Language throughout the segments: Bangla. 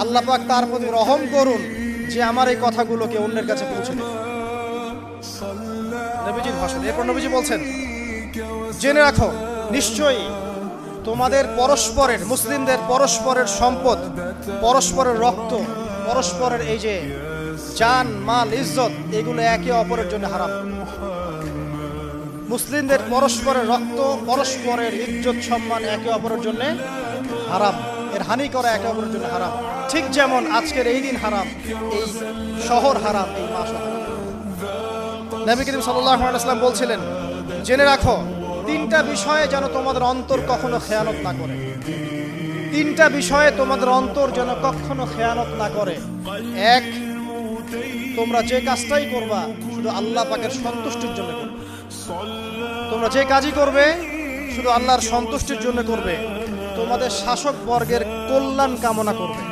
আল্লাহ পাক তার প্রতি রহম করুন যে আমার এই কথাগুলোকে অন্যের কাছে পৌঁছে দেয়। নবীজির ভাষণ। এরপর নবীজি বলছেন, জেনে রাখো নিশ্চয়ই তোমাদের পরস্পরের, মুসলিমদের পরস্পরের সম্পদ, পরস্পরের রক্ত, পরস্পরের এই যে জান মাল ইজ্জত, এগুলো একে অপরের জন্য হারাম। মুসলিমদের পরস্পরের রক্ত, পরস্পরের ইজ্জত সম্মান একে অপরের জন্য হারাম, এর হানি করা একে অপরের জন্য হারাম। ঠিক যেমন আজকের এই দিন হারাম, এই শহর হারাম, এই মাস হারাম। নবী করিম সাল্লাল্লাহু আলাইহি ওয়াসাল্লাম বলছিলেন, জেনে রাখো তিনটা বিষয়ে যেন তোমাদের অন্তর কখনো খেয়ানত না করে। তিনটা বিষয়ে তোমাদের অন্তর যেন কখনো খেয়ানত না করে। এক, তোমরা যে কাজটাই করবা শুধু আল্লাহ পাকের সন্তুষ্টির জন্য করবে। তোমরা যে কাজই করবে শুধু আল্লাহর সন্তুষ্টির জন্য করবে। তোমাদের শাসক বর্গের কল্যাণ কামনা করবে।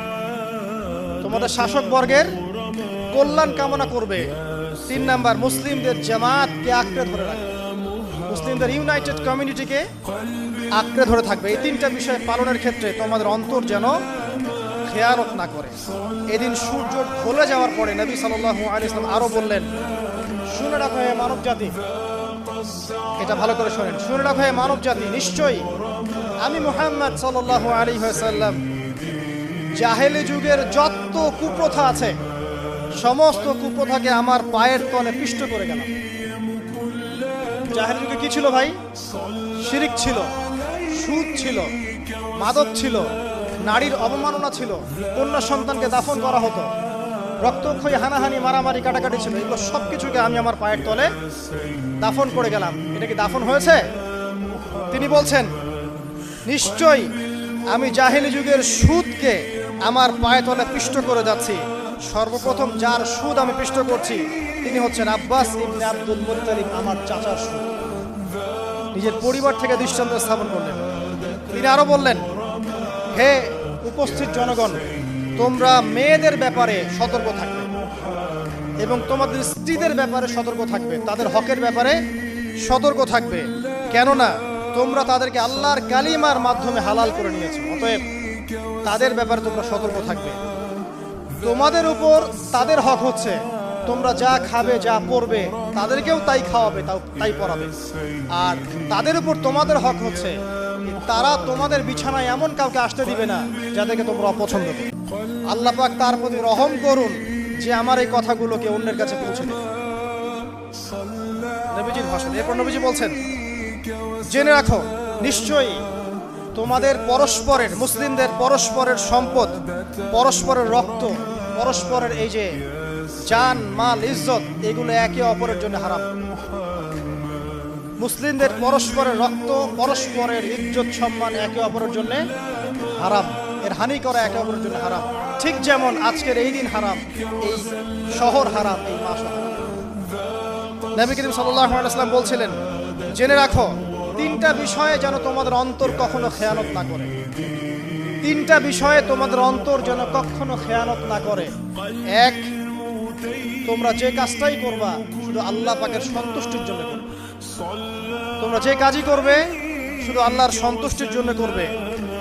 তোমাদের শাসক বর্গের কল্যাণ কামনা করবে। 3 নাম্বার, মুসলিমদের জামাতকে আঁকড়ে ধরে রাখবে। মুসলিমদের ইউনাইটেড কমিউনিটিকে আঁকড়ে ধরে থাকবে। এই তিনটা বিষয় পালনের ক্ষেত্রে তোমাদের অন্তর যেন খেয়ানত না করে। এদিন সূর্য ঢলে যাওয়ার পরে নবী সাল্লাল্লাহু আলাইহি ওয়াসাল্লাম আরো বললেন, শুনে রাখো হে মানব জাতি, এটা ভালো করে শোনেন, শুনে রাখো হে মানব জাতি, নিশ্চয়ই আমি মুহাম্মদ সাল্লাল্লাহু আলাইহি ওয়াসাল্লাম জাহেলি যুগের যত কুপ্রথা আছে সমস্ত কুপ্রথাকে আমার পায়ের তলে পিষ্ট করে গেলাম। জাহেলি যুগে কি ছিল ভাই? শিরিক ছিল, সুদ ছিল, মাদক ছিল, নারীর অবমাননা ছিল, কন্যা সন্তানকে দাফন করা হতো, রক্তক্ষয়ী হানাহানি মারামারি কাটাকাটি ছিল। এগুলো সবকিছুকে আমি আমার পায়ের তলে দাফন করে গেলাম। এটা কি দাফন হয়েছে? তিনি বলছেন, নিশ্চয়ই আমি জাহেলি যুগের সুদকে আমার পায়ের তলে পিষ্ট করে যাচ্ছি। সর্বপ্রথম যার সুদ আমি পিষ্ট করছি তিনি হচ্ছেন আব্বাস ইবনে আব্দুল মুত্তালিব, আমার চাচার সুদ। নিজের পরিবার থেকে দৃষ্টান্ত স্থাপন করলেন। তিনি আরো বললেন, হে উপস্থিত জনগণ, তোমরা মেয়েদের ব্যাপারে সতর্ক থাকবে এবং তোমাদের স্ত্রীদের ব্যাপারে সতর্ক থাকবে, তাদের হকের ব্যাপারে সতর্ক থাকবে, কেননা তোমরা তাদেরকে আল্লাহর কালিমার মাধ্যমে হালাল করে নিয়েছো। অতএব তাদের ব্যাপারে তোমরা সতর্ক থাকবে। তোমাদের উপর তাদের হক হচ্ছে তোমরা যা খাবে, যা পরবে, তাদেরকেও তাই খাওয়াবে, তাই পরাবে। আর তাদের উপর তোমাদের হক হচ্ছে তারা তোমাদের বিছানায় এমন কাউকে আসতে দিবে না যাদেরকে তোমরা অপছন্দ করো। আল্লাহ পাক তার প্রতি রহম করুন যে আমার এই কথাগুলোকে অন্যের কাছে পৌঁছে দেয়। নবীজির ভাষণ। এরপর নবীজি বলছেন, জেনে রাখো নিশ্চয়ই তোমাদের পরস্পরের, মুসলিমদের পরস্পরের সম্পদ, পরস্পরের রক্ত, পরস্পরের এই যে জান মাল ইজ্জত, এগুলো একে অপরের জন্য হারাম। মুসলিমদের পরস্পরের রক্ত, পরস্পরের ইজ্জত সম্মান একে অপরের জন্য হারাম, এর হানি করা একে অপরের জন্য হারাম। ঠিক যেমন আজকের এই দিন হারাম, এই শহর হারাম, এই মাস হারাম। নবী করিম সাল্লাল্লাহু আলাইহি ওয়াসাল্লাম বলছিলেন, জেনে রাখো তিনটা বিষয়ে যেন তোমাদের অন্তর কখনো খেয়ানত না করে। তিনটা বিষয়ে তোমাদের অন্তর যেন কখনো খেয়ানত না করে। এক, তোমরা যে কাজটাই করবা শুধু আল্লাহ পাকের সন্তুষ্টির জন্য করবে। তোমরা যে কাজই করবে শুধু আল্লাহর সন্তুষ্টির জন্য করবে।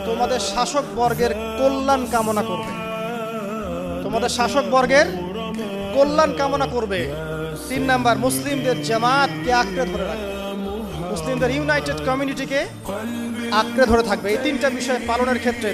তোমাদের শাসক বর্গের কল্যাণ কামনা করবে। তোমাদের শাসক বর্গের কল্যাণ কামনা করবে। 3 নাম্বার, মুসলিমদের জামাতকে আঁকড়ে ধরে রাখবে। মুসলিমদের ইউনাইটেড কমিউনিটিকে আঁকড়ে ধরে থাকবে। এই তিনটা বিষয় পালনের ক্ষেত্রে